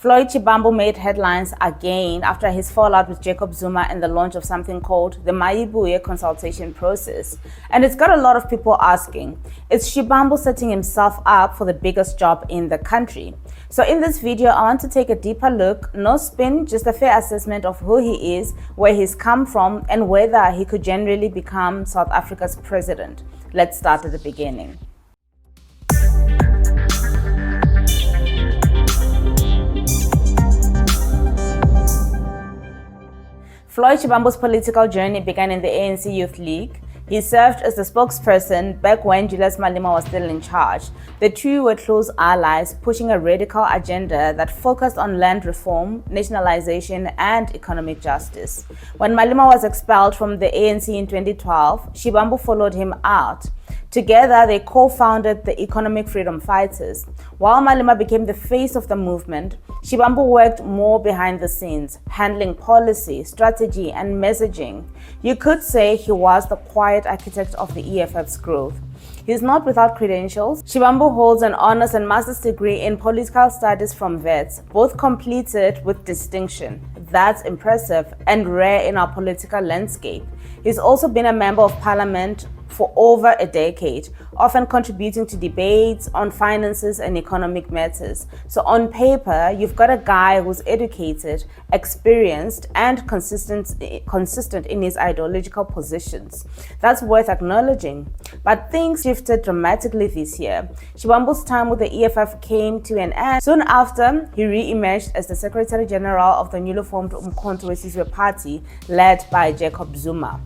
Floyd Shivambu made headlines again after his fallout with Jacob Zuma and the launch of something called the Mayibuye Consultation Process. And it's got a lot of people asking, is Shivambu setting himself up for the biggest job in the country? So in this video, I want to take a deeper look, no spin, just a fair assessment of who he is, where he's come from, and whether he could generally become South Africa's president. Let's start at the beginning. Floyd Shivambu's political journey began in the ANC Youth League. He served as the spokesperson back when Julius Malema was still in charge. The two were close allies, pushing a radical agenda that focused on land reform, nationalization, and economic justice. When Malema was expelled from the ANC in 2012, Shivambu followed him out. Together, they co-founded the Economic Freedom Fighters. While Malema became the face of the movement, Shivambu worked more behind the scenes, handling policy, strategy, and messaging. You could say he was the quiet architect of the EFF's growth. He's not without credentials. Shivambu holds an honors and master's degree in political studies from Wits, both completed with distinction. That's impressive and rare in our political landscape. He's also been a member of parliament for over a decade, often contributing to debates on finances and economic matters. So on paper, you've got a guy who's educated, experienced, and consistent in his ideological positions. That's worth acknowledging. But things shifted dramatically this year. Shivambu's time with the EFF came to an end. Soon after, he re-emerged as the Secretary General of the newly formed Umkhonto weSizwe Party, led by Jacob Zuma.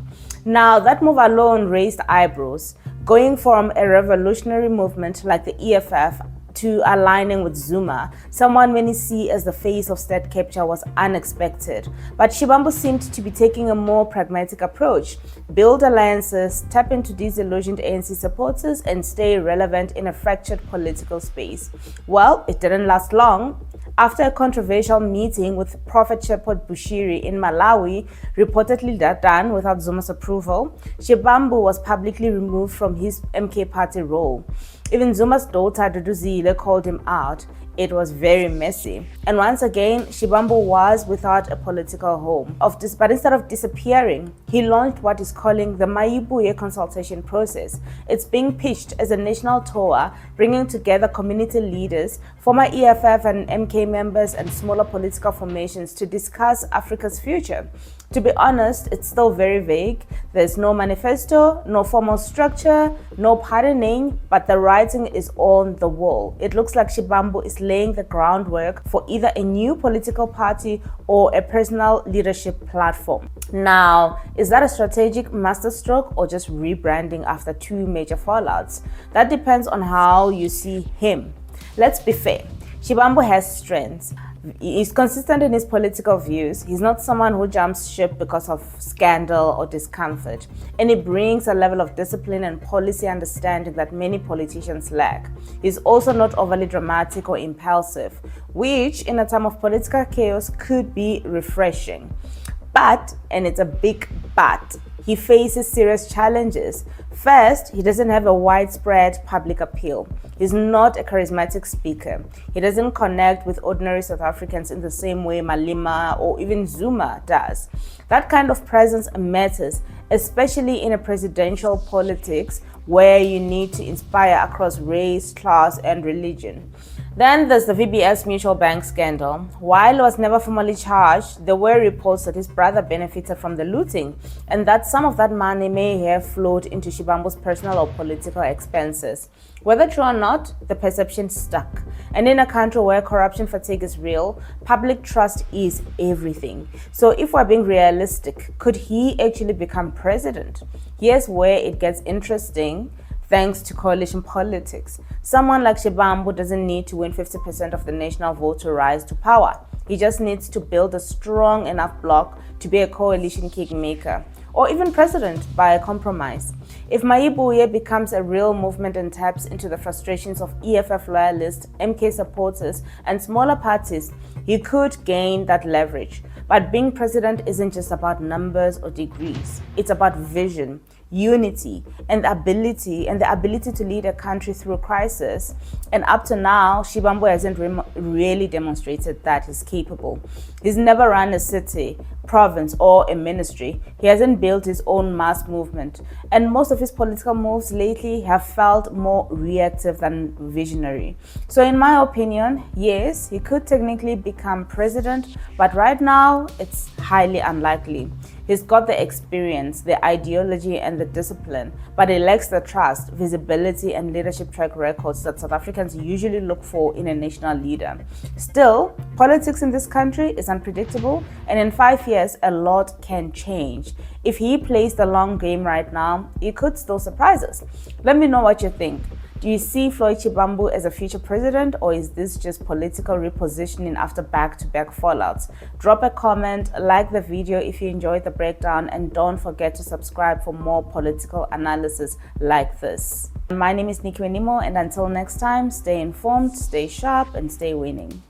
Now, that move alone raised eyebrows, going from a revolutionary movement like the EFF to aligning with Zuma. Someone many see as the face of state capture was unexpected. But Shivambu seemed to be taking a more pragmatic approach: build alliances, tap into disillusioned ANC supporters, and stay relevant in a fractured political space. Well, it didn't last long. After a controversial meeting with Prophet Shepherd Bushiri in Malawi, reportedly done without Zuma's approval, Shivambu was publicly removed from his MK party role. Even Zuma's daughter, Duduzile, called him out. It was very messy. And once again, Shivambu was without a political home. But instead of disappearing, he launched what he's calling the Mayibuye Consultation Process. It's being pitched as a national tour, bringing together community leaders, former EFF and MK members, and smaller political formations to discuss Africa's future. To be honest, it's still very vague. There's no manifesto, no formal structure, no party name, but the writing is on the wall. It looks like Shivambu is laying the groundwork for either a new political party or a personal leadership platform. Now, is that a strategic masterstroke or just rebranding after two major fallouts? That depends on how you see him. Let's be fair. Shivambu has strengths. He's consistent in his political views. He's not someone who jumps ship because of scandal or discomfort. And he brings a level of discipline and policy understanding that many politicians lack. He's also not overly dramatic or impulsive, which in a time of political chaos could be refreshing. But, and it's a big but, he faces serious challenges. First, he doesn't have a widespread public appeal. He's not a charismatic speaker. He doesn't connect with ordinary South Africans in the same way Malema or even Zuma does. That kind of presence matters, especially in a presidential politics where you need to inspire across race, class, and religion. Then there's the VBS Mutual Bank scandal. While he was never formally charged, there were reports that his brother benefited from the looting and that some of that money may have flowed into Shivambu's personal or political expenses. Whether true or not, the perception stuck. And in a country where corruption fatigue is real, public trust is everything. So if we're being realistic, could he actually become president? Here's where it gets interesting. Thanks to coalition politics, someone like Shivambu doesn't need to win 50% of the national vote to rise to power. He just needs to build a strong enough bloc to be a coalition kingmaker, or even president by a compromise. If Mayibuye becomes a real movement and taps into the frustrations of EFF loyalists, MK supporters, and smaller parties, he could gain that leverage. But being president isn't just about numbers or degrees. It's about vision. unity, and the ability to lead a country through crisis. And up to now, Shivambu hasn't really demonstrated that he's capable. He's never run a city, province, or a ministry. He hasn't built his own mass movement. And most of his political moves lately have felt more reactive than visionary. So in my opinion, yes, he could technically become president, but right now it's highly unlikely. He's got the experience, the ideology, and the discipline, but he lacks the trust, visibility, and leadership track records that South Africans usually look for in a national leader. Still, politics in this country is unpredictable, and in 5 years, a lot can change. If he plays the long game right now, he could still surprise us. Let me know what you think. Do you see Floyd Shivambu as a future president, or is this just political repositioning after back-to-back fallouts? Drop a comment, like the video if you enjoyed the breakdown, and don't forget to subscribe for more political analysis like this. My name is Nikki Wenimo, and until next time, stay informed, stay sharp, and stay winning.